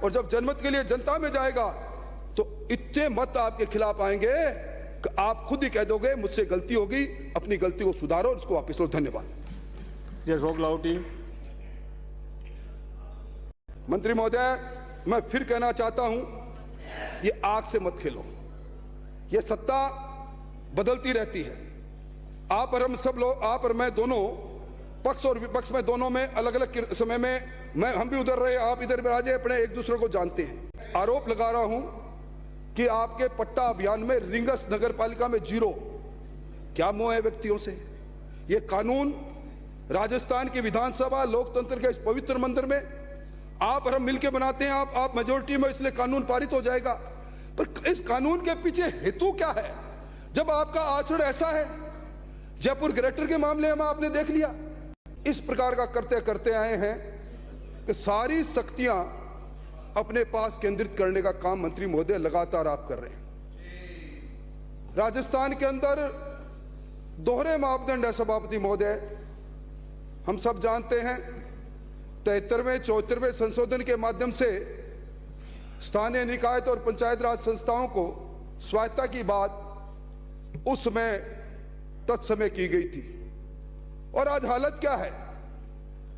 और जब जनमत के लिए जनता में जाएगा तो इतने मत आपके खिलाफ आएंगे कि आप खुद ही कह दोगे मुझसे गलती होगी, अपनी गलती को सुधारो, इसको वापस लो। धन्यवाद। श्री अशोक लाहोटी। मंत्री महोदय, मैं फिर कहना चाहता हूं, ये आग से मत खेलो। ये सत्ता बदलती रहती है। आप और हम सब लोग, आप और मैं दोनों, पक्ष और विपक्ष में दोनों में अलग अलग समय में हम भी उधर रहे, आप इधर राजे, अपने एक दूसरे को जानते हैं। आरोप लगा रहा हूं कि आपके पट्टा अभियान में रिंगस नगर पालिका में 0। क्या मोह है व्यक्तियों से? ये कानून राजस्थान की विधानसभा लोकतंत्र के इस पवित्र मंदिर में आप और हम मिलकर बनाते हैं। आप मेजोरिटी में, इसलिए कानून पारित हो जाएगा। पर इस कानून के पीछे हेतु क्या है जब आपका आचरण ऐसा है? जयपुर ग्रेटर के मामले में आपने देख लिया। इस प्रकार का करते करते आए हैं कि सारी शक्तियां अपने पास केंद्रित करने का काम मंत्री महोदय लगातार आप कर रहे हैं। राजस्थान के अंदर दोहरे मापदंड है सभापति महोदय, हम सब जानते हैं। 73वें 74वें संशोधन के माध्यम से स्थानीय निकाय और पंचायत राज संस्थाओं को स्वायत्तता की बात उस समय तत्समय की गई थी। और आज हालत क्या है?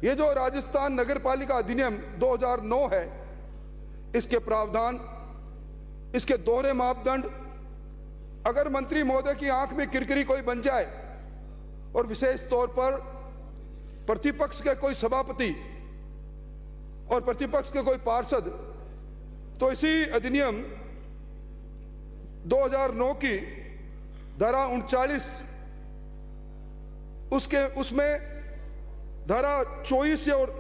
ये जो राजस्थान नगर पालिका अधिनियम 2009 है, इसके प्रावधान, इसके दोहरे मापदंड, अगर मंत्री महोदय की आंख में किरकिरी कोई बन जाए और विशेष तौर पर प्रतिपक्ष के कोई सभापति और प्रतिपक्ष के कोई पार्षद, तो इसी अधिनियम 2009 की धारा 39 उसमें धारा 24 और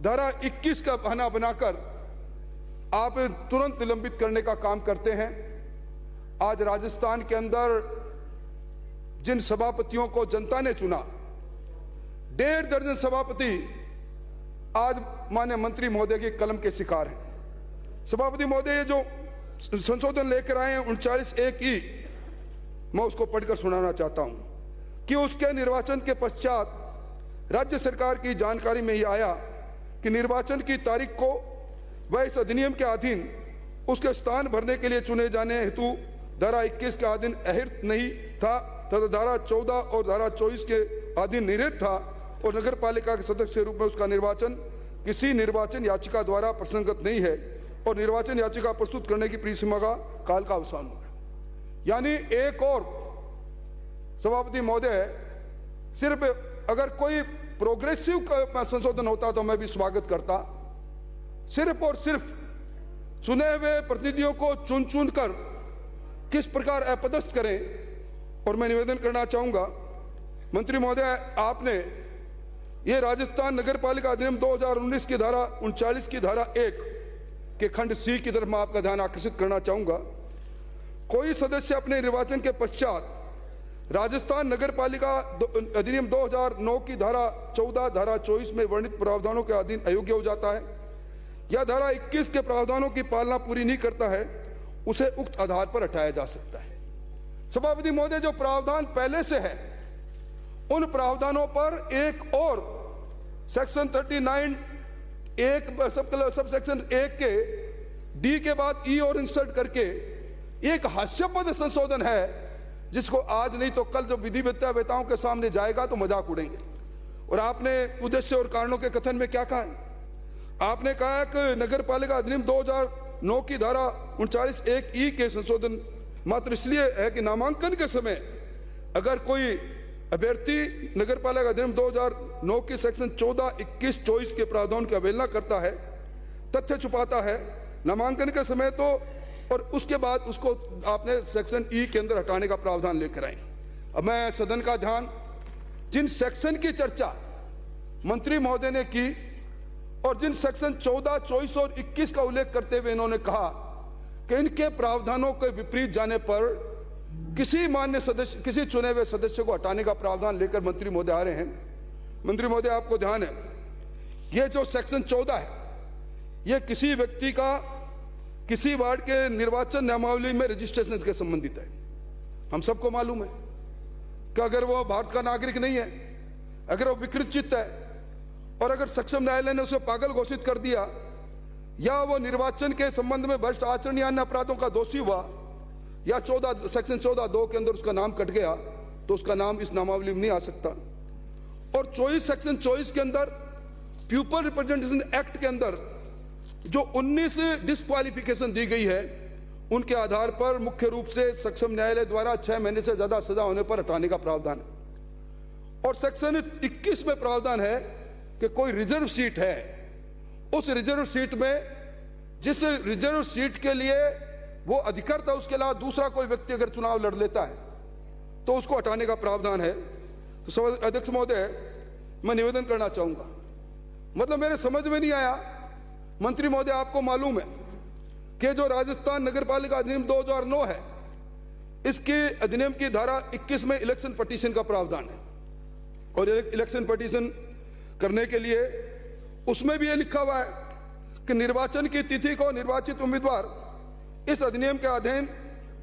धारा 21 का बहाना बनाकर आप तुरंत निलंबित करने का काम करते हैं। आज राजस्थान के अंदर जिन सभापतियों को जनता ने चुना, 1.5 दर्जन सभापति आज माननीय मंत्री महोदय के कलम के शिकार हैं। सभापति महोदय जो संशोधन लेकर आए हैं 39(1)(e), मैं उसको पढ़कर सुनाना चाहता हूं कि उसके निर्वाचन के पश्चात राज्य सरकार की जानकारी में ही आया कि निर्वाचन की तारीख को वह इस अधिनियम के अधीन उसके स्थान भरने के लिए चुने जाने हेतु धारा 21 के अधीन अहिर्त नहीं था तथा धारा 14 और धारा 24 के अधीन निरत था और नगर पालिका के सदस्य के रूप में उसका निर्वाचन किसी निर्वाचन याचिका द्वारा प्रसंगत नहीं है और निर्वाचन याचिका प्रस्तुत करने की परिसीमा का काल का अवसान हो गया। यानी एक और सभापति महोदय, सिर्फ अगर कोई प्रोग्रेसिव संशोधन होता तो मैं भी स्वागत करता। सिर्फ और सिर्फ चुने हुए प्रतिनिधियों को चुन चुन कर किस प्रकार अपदस्थ करें। और मैं निवेदन करना चाहूंगा मंत्री महोदय, आपने ये राजस्थान नगर पालिका अधिनियम 2019 की धारा 39 की धारा 1 के खंड C की तरफ मैं आपका ध्यान आकर्षित करना चाहूंगा। कोई सदस्य अपने निर्वाचन के पश्चात राजस्थान नगर पालिका अधिनियम 2009 की धारा 14 धारा 24 में वर्णित प्रावधानों के अधीन अयोग्य हो जाता है या धारा 21 के प्रावधानों की पालना पूरी नहीं करता है, उसे उक्त आधार पर हटाया जा सकता है। सभापति महोदय, जो प्रावधान पहले से है उन प्रावधानों पर एक और सेक्शन 39 सब सेक्शन 1 के D के बाद E और इंसर्ट करके एक हास्यास्पद संशोधन है जिसको आज नहीं तो कल जब विधि वेताओं के सामने जाएगा तो मजाक उड़ेंगे। और आपने उद्देश्य और कारणों के कथन में क्या कहा है? आपने कहा है कि नगर पालिका अधिनियम 2009 की धारा 39(1)(e) के संशोधन मात्र इसलिए है कि नामांकन के समय अगर कोई अभ्यर्थी नगर पालिका अधिनियम 2009 के सेक्शन 14, 21, 24 के प्रावधान की अवहेलना करता है, तथ्य छुपाता है नामांकन के समय, तो और उसके बाद उसको आपने सेक्शन E के अंदर हटाने का प्रावधान लेकर आए। अब मैं सदन का ध्यान, जिन सेक्शन की चर्चा मंत्री महोदय ने की और जिन सेक्शन 14, 24 और 21 का उल्लेख करते हुए इन्होंने कहा कि इनके प्रावधानों के विपरीत जाने पर किसी मान्य सदस्य, किसी चुने हुए सदस्य को हटाने का प्रावधान लेकर मंत्री महोदय आ रहे हैं। मंत्री महोदय, आपको ध्यान है, ये जो सेक्शन 14 है, ये किसी व्यक्ति का किसी वार्ड के निर्वाचन नियमावली में रजिस्ट्रेशन के संबंधित है। हम सबको मालूम है कि अगर वो भारत का नागरिक नहीं है, अगर वो विकृत चित्त है और अगर सक्षम न्यायालय ने उसे पागल घोषित कर दिया या वो निर्वाचन के संबंध में भ्रष्ट आचरण या अन्य अपराधों का दोषी हुआ, या सेक्शन 14(2) के अंदर उसका नाम कट गया, तो उसका नाम इस नामावली में नहीं आ सकता। और 24 सेक्शन 24 के अंदर पीपल रिप्रेजेंटेशन एक्ट के अंदर जो 19 डिस्क्वालिफिकेशन दी गई है, उनके आधार पर मुख्य रूप से सक्षम न्यायालय द्वारा 6 महीने से ज्यादा सजा होने पर हटाने का प्रावधान है। और सेक्शन 21 में प्रावधान है कि कोई रिजर्व सीट है, उस रिजर्व सीट में जिस रिजर्व सीट के लिए वो अधिकृत है, उसके अलावा दूसरा कोई व्यक्ति अगर चुनाव लड़ लेता है तो उसको हटाने का प्रावधान है। तो सभा अध्यक्ष महोदय, मैं निवेदन करना चाहूंगा, मतलब मेरे समझ में नहीं आया, मंत्री महोदय आपको मालूम है कि जो राजस्थान नगरपालिका अधिनियम 2009 है, इसके अधिनियम की धारा 21 में इलेक्शन पटिशन का प्रावधान है। और इलेक्शन पटिशन करने के लिए उसमें भी ये लिखा हुआ है कि निर्वाचन की तिथि को निर्वाचित उम्मीदवार इस अधिनियम के अधीन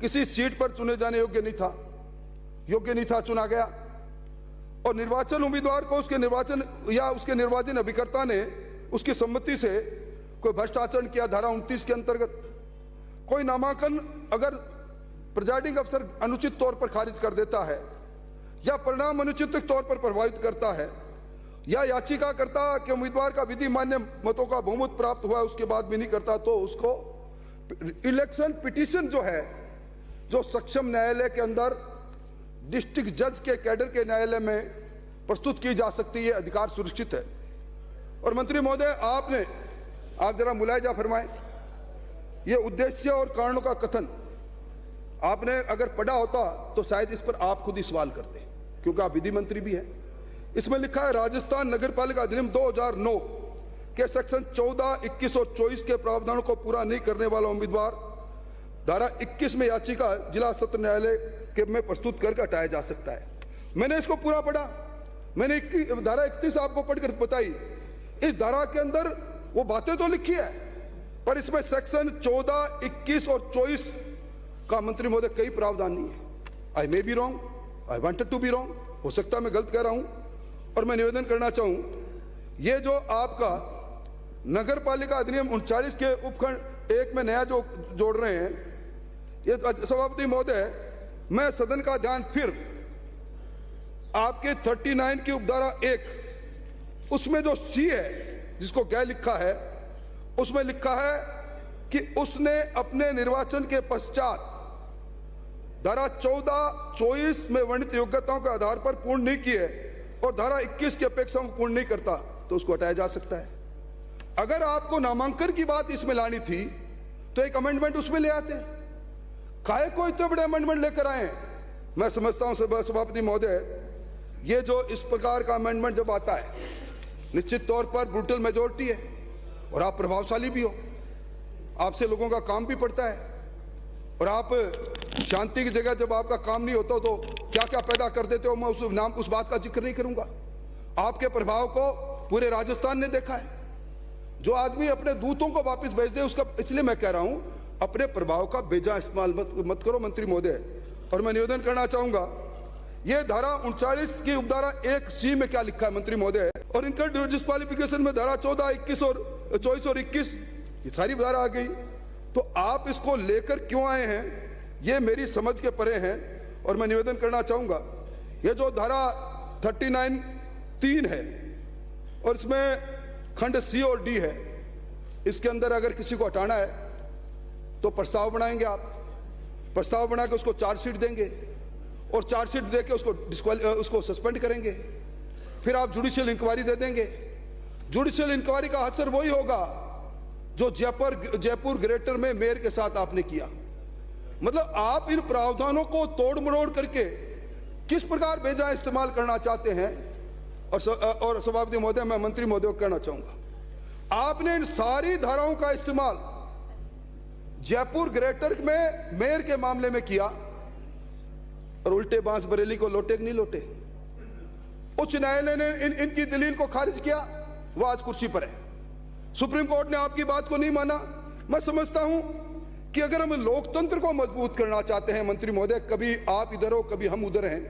किसी सीट पर चुने जाने योग्य नहीं था, चुना गया। और निर्वाचन उम्मीदवार को उसके निर्वाचन या उसके निर्वाचन अभिकर्ता ने उसकी सम्मति से कोई भ्रष्ट आचरण किया, धारा 29 के अंतर्गत कोई नामांकन अगर प्रिजाइडिंग अफसर अनुचित तौर पर खारिज कर देता है, या परिणाम अनुचित तौर पर प्रभावित करता है, या याचिकाकर्ता के उम्मीदवार का विधि मान्य मतों का बहुमत प्राप्त हुआ उसके बाद भी नहीं करता, तो उसको इलेक्शन पिटीशन जो है, जो सक्षम न्यायालय के अंदर डिस्ट्रिक्ट जज के कैडर के न्यायालय में प्रस्तुत की जा सकती है, अधिकार सुरक्षित है। और मंत्री महोदय, आप जरा मुलायजा फरमाएं, ये उद्देश्य और कारणों का कथन आपने अगर पढ़ा होता तो शायद इस पर आप खुद ही सवाल करते, क्योंकि आप विधि मंत्री भी हैं। इसमें लिखा है, राजस्थान नगरपालिका अधिनियम 2009 के सेक्शन 14, 21 और 24 के प्रावधानों को पूरा नहीं करने वाला उम्मीदवार धारा 21 में याचिका जिला सत्र न्यायालय के में प्रस्तुत करके हटाया जा सकता है। मैंने इसको पूरा पढ़ा, मैंने धारा 31 आपको पढ़कर बताई। इस धारा के अंदर वो बातें तो लिखी है, पर इसमें सेक्शन 14, 21 और 24 का मंत्री महोदय कई प्रावधान नहीं है। I may be wrong, I wanted to be wrong, हो सकता है मैं गलत कह रहा हूं। और मैं निवेदन करना चाहूं, ये जो आपका नगर पालिका अधिनियम 39 के उपखंड 1 में नया जो जोड़ रहे हैं, ये सभापति महोदय, मैं सदन का ध्यान फिर आपके 39 की उपधारा 1 उसमें जो सी है, जिसको क्या लिखा है, उसमें लिखा है कि उसने अपने निर्वाचन के पश्चात धारा 14, 24 में वर्णित योग्यताओं के आधार पर पूर्ण नहीं किए और धारा 21 की अपेक्षा को पूर्ण नहीं करता, तो उसको हटाया जा सकता है। अगर आपको नामांकन की बात इसमें लानी थी तो एक अमेंडमेंट उसमें ले आते, काहे को इतने बड़े अमेंडमेंट लेकर आए। मैं समझता हूं सभापति महोदय, ये जो इस प्रकार का अमेंडमेंट जब आता है, निश्चित तौर पर ब्रूटल मेजोरिटी है और आप प्रभावशाली भी हो, आपसे लोगों का काम भी पड़ता है, और आप शांति की जगह जब आपका काम नहीं होता तो क्या क्या पैदा कर देते हो, मैं उस बात का जिक्र नहीं करूंगा। आपके प्रभाव को पूरे राजस्थान ने देखा है। जो आदमी अपने दूतों को वापस भेज दे उसका, इसलिए मैं कह रहा हूं अपने प्रभाव का बेजा इस्तेमाल मत करो मंत्री महोदय। और मैं निवेदन करना चाहूंगा, ये धारा 39 की उपधारा 1C में क्या लिखा है मंत्री महोदय, और इनका डिस्क्वालिफिकेशन में धारा 14, 21 और 24 और 21 ये सारी धारा आ गई, तो आप इसको लेकर क्यों आए हैं, ये मेरी समझ के परे हैं। और मैं निवेदन करना चाहूंगा, ये जो धारा 39(3) है और इसमें खंड C और D है, इसके अंदर अगर किसी को हटाना है तो प्रस्ताव बनाएंगे, आप प्रस्ताव बना के उसको चार्जशीट देंगे और चार्जशीट दे के उसको सस्पेंड करेंगे, फिर आप जुडिशियल इंक्वायरी दे देंगे। जुडिशियल इंक्वायरी का असर वही होगा जो जयपुर ग्रेटर में मेयर के साथ आपने किया। मतलब आप इन प्रावधानों को तोड़ मरोड़ करके किस प्रकार बेजा इस्तेमाल करना चाहते हैं। और सभापति महोदय, मैं मंत्री महोदय को कहना चाहूंगा, आपने इन सारी धाराओं का इस्तेमाल जयपुर ग्रेटर में मेयर के मामले में किया और उल्टे बांस बरेली को लौटे कि नहीं लौटे। उच्च न्यायालय ने इनकी दलील को खारिज किया, वो आज कुर्सी पर है। सुप्रीम कोर्ट ने आपकी बात को नहीं माना। मैं समझता हूं कि अगर हम लोकतंत्र को मजबूत करना चाहते हैं मंत्री महोदय, कभी आप इधर हो कभी हम उधर हैं,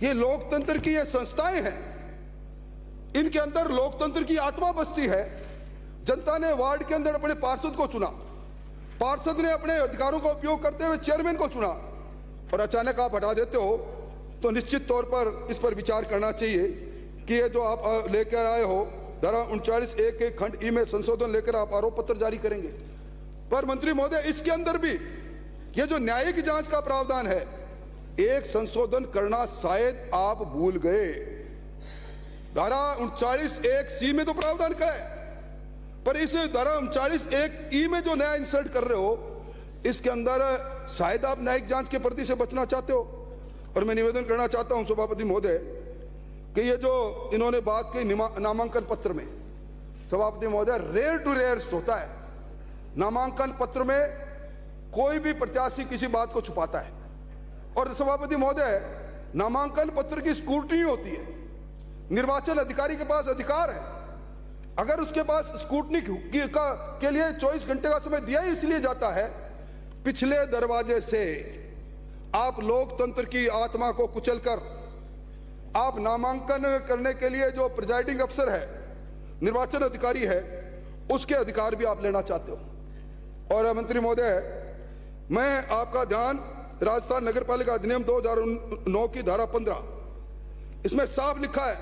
ये लोकतंत्र की ये संस्थाएं हैं, इनके अंदर लोकतंत्र की आत्मा बसती है। जनता ने वार्ड के अंदर अपने पार्षद को चुना, पार्षद ने अपने अधिकारों का उपयोग करते हुए चेयरमैन को चुना, और अचानक आप हटा देते हो, तो निश्चित तौर पर इस पर विचार करना चाहिए कि ये जो आप लेकर आए हो धारा 39(1) के खंड ई में संशोधन लेकर आप आरोप पत्र जारी करेंगे। पर मंत्री महोदय, इसके अंदर भी ये जो न्यायिक जांच का प्रावधान है, एक संशोधन करना शायद आप भूल गए। धारा 39(1) में तो प्रावधान का है, पर इस धारा 39(1) में जो नया इंसर्ट कर रहे हो, इसके अंदर शायद आप न्यायिक जांच के प्रति से बचना चाहते हो। और मैं निवेदन करना चाहता हूं सभापति महोदय कि ये जो इन्होंने बात की नामांकन पत्र में, सभापति महोदय, रेयर टू रेयर होता है नामांकन पत्र में कोई भी प्रत्याशी किसी बात को छुपाता है। और सभापति महोदय, नामांकन पत्र की स्क्रूटनी होती है, निर्वाचन अधिकारी के पास अधिकार है। अगर उसके पास स्क्रूटनी के लिए 24 घंटे का समय दिया ही इसलिए जाता है, पिछले दरवाजे से आप लोकतंत्र की आत्मा को कुचलकर आप नामांकन करने के लिए जो प्रिजाइडिंग अफसर है, निर्वाचन अधिकारी है, उसके अधिकार भी आप लेना चाहते हो। और मंत्री महोदय, मैं आपका ध्यान राजस्थान नगरपालिका अधिनियम 2009 की धारा 15, इसमें साफ लिखा है,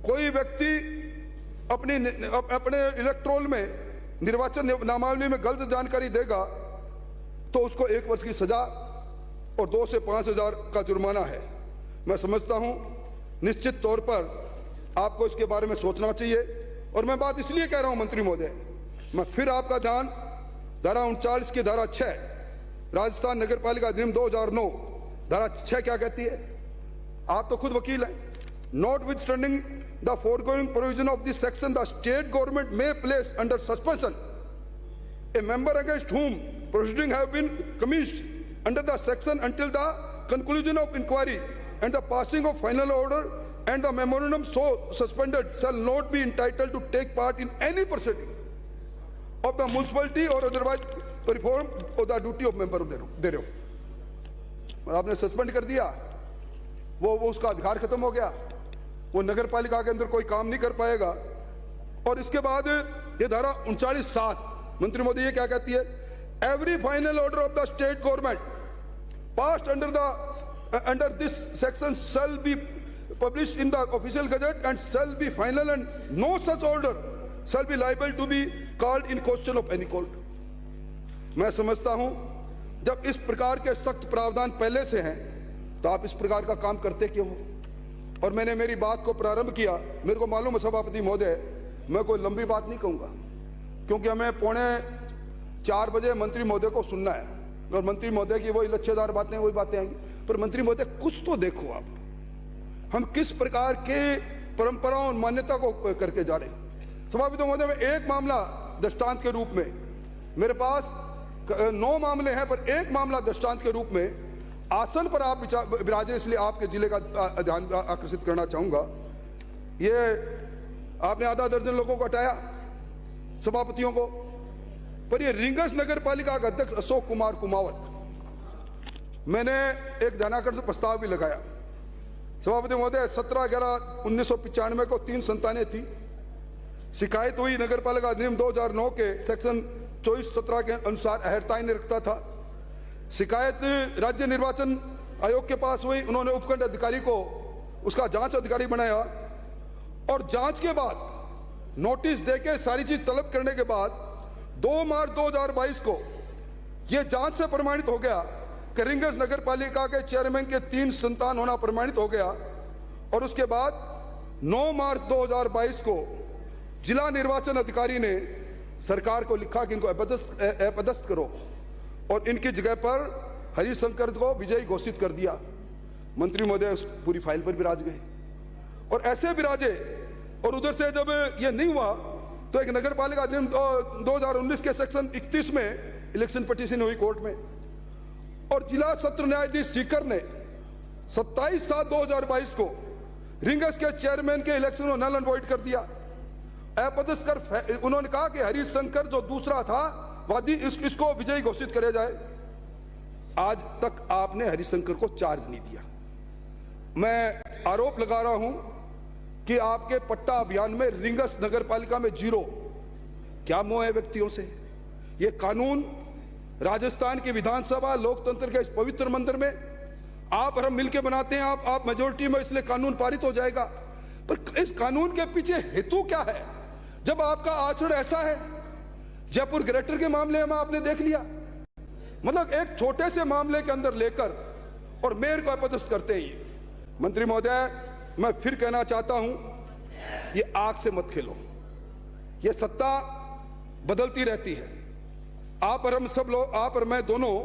कोई व्यक्ति अपने इलेक्ट्रोल में निर्वाचन नामावली में गलत जानकारी देगा तो उसको 1 वर्ष की सजा और 2 से 5 हजार का जुर्माना है। मैं समझता हूं निश्चित तौर पर आपको इसके बारे में सोचना चाहिए। और मैं बात इसलिए कह रहा हूं मंत्री महोदय, मैं फिर आपका ध्यान धारा 39 की धारा 6 राजस्थान नगरपालिका अधिनियम 2009 धारा 6 क्या कहती है? आप तो खुद वकील हैं। Notwithstanding the foregoing provision of this section the state government may place under suspension a member against whom proceedings have been commenced under the section until the conclusion of inquiry and the passing of final order, and the memorandum so suspended shall not be entitled to take part in any proceeding of the municipality or otherwise perform of the duty of member thereof. आपने suspend कर दिया, वो उसका अधिकार खत्म हो गया, वो नगर पालिका के अंदर कोई काम नहीं कर पाएगा। और इसके बाद ये धारा 39(7) मंत्री मोदी ये क्या कहती है? Every final order of the state government passed under this section shall be published in the official gazette and shall be final, and no such order shall be liable to be called in question of any court. मैं समझता हूं जब इस प्रकार के सख्त प्रावधान पहले से हैं तो आप इस प्रकार का काम करते क्यों हो? और मैंने मेरी बात को प्रारंभ किया, मेरे को मालूम है सभापति महोदय, मैं कोई लंबी बात नहीं कहूंगा क्योंकि हमें 3:45 बजे मंत्री महोदय को सुनना है, और मंत्री महोदय की वही लच्छेदार बातें, वही बातें आएंगी। पर मंत्री महोदय कुछ तो देखो आप, हम किस प्रकार के परंपराओं और मान्यता को करके जा रहे हैं। सभापति महोदय, में एक मामला दृष्टांत के रूप में, मेरे पास 9 मामले हैं पर एक मामला दृष्टांत के रूप में आसन पर आप विराजे, इसलिए आपके जिले का ध्यान आकर्षित करना चाहूंगा। ये आपने आधा दर्जन लोगों को हटाया, सभापतियों को, पर ये रींगस नगर पालिका का अध्यक्ष अशोक कुमार कुमावत, मैंने एक ध्यानाकर्षण प्रस्ताव भी लगाया। सभापति महोदय, 17/11/1995 को 3 संतानें थी। शिकायत हुई नगर पालिका अधिनियम 2009 के सेक्शन 24(17) के अनुसार अहर्ताई ने रखता था। शिकायत राज्य निर्वाचन आयोग के पास हुई, उन्होंने उपखंड अधिकारी को उसका जांच अधिकारी बनाया, और जांच के बाद नोटिस देके सारी चीज तलब करने के बाद 2 मार्च 2022 को यह जांच से प्रमाणित हो गया कि रींगस नगर पालिका के चेयरमैन के 3 संतान होना प्रमाणित हो गया। और उसके बाद 9 मार्च 2022 को जिला निर्वाचन अधिकारी ने सरकार को लिखा कि इनको अपदस्थ करो, और इनकी जगह पर हरिशंकर को विजयी घोषित कर दिया। मंत्री महोदय उस पूरी फाइल पर विराज गए, और ऐसे विराजे। और उधर से जब यह नहीं हुआ तो एक नगर पालिका अधिनियम 2019 के सेक्शन 31 में इलेक्शन पिटीशन हुई कोर्ट में, और जिला सत्र न्यायाधीश सीकर ने 27/7/2022 को रींगस के चेयरमैन के इलेक्शन को नल एंड वॉइड कर दिया, अपदस्थ कर। उन्होंने कहा कि हरिशंकर जो दूसरा था वादी, इसको विजयी घोषित किया जाए। आज तक आपने हरिशंकर को चार्ज नहीं दिया। मैं आरोप लगा रहा हूं कि आपके पट्टा अभियान में रींगस नगर पालिका में 0, क्या मोह है व्यक्तियों से? ये कानून राजस्थान की विधानसभा लोकतंत्र के इस पवित्र मंदिर में आप और हम मिलकर बनाते हैं, आप मेजोरिटी में, इसलिए कानून पारित हो जाएगा। पर इस कानून के पीछे हेतु क्या है जब आपका आचरण ऐसा है? जयपुर ग्रेटर के मामले में आपने देख लिया, मतलब एक छोटे से मामले के अंदर लेकर और मेयर को अपदस्थ करते हैं। मंत्री महोदय, मैं फिर कहना चाहता हूं, ये आग से मत खेलो। ये सत्ता बदलती रहती है। आप और हम सब लोग, आप और मैं दोनों,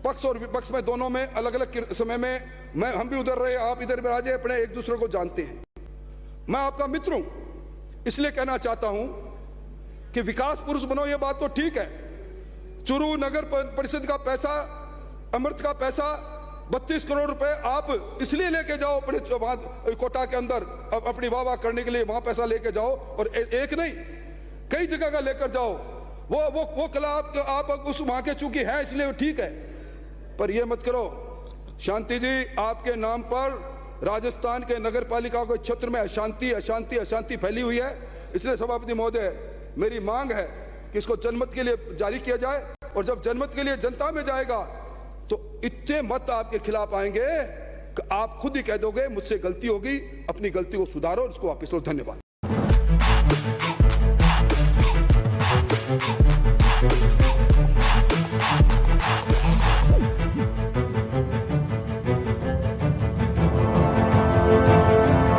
पक्ष और विपक्ष में दोनों में अलग अलग समय में हम भी उधर रहे, आप इधर राजे, अपने एक दूसरे को जानते हैं। मैं आपका मित्र हूं, इसलिए कहना चाहता हूं कि विकास पुरुष बनो, ये बात तो ठीक है। चूरू नगर परिषद का पैसा, अमृत का पैसा 32 करोड़ रुपए आप इसलिए लेके जाओ अपने कोटा के अंदर, अपनी वाह करने के लिए वहां पैसा लेके जाओ, और एक नहीं कई जगह का लेकर जाओ। वो कला आप उस वहां के चूंकि है इसलिए ठीक है, पर ये मत करो। शांति जी, आपके नाम पर राजस्थान के नगर पालिका के क्षेत्र में अशांति अशांति अशांति फैली हुई है। इसलिए सभापति महोदय, मेरी मांग है कि इसको जनमत के लिए जारी किया जाए, और जब जनमत के लिए जनता में जाएगा तो इतने मत आपके खिलाफ आएंगे कि आप खुद ही कह दोगे मुझसे गलती होगी, अपनी गलती को सुधारो, इसको वापस लो। धन्यवाद।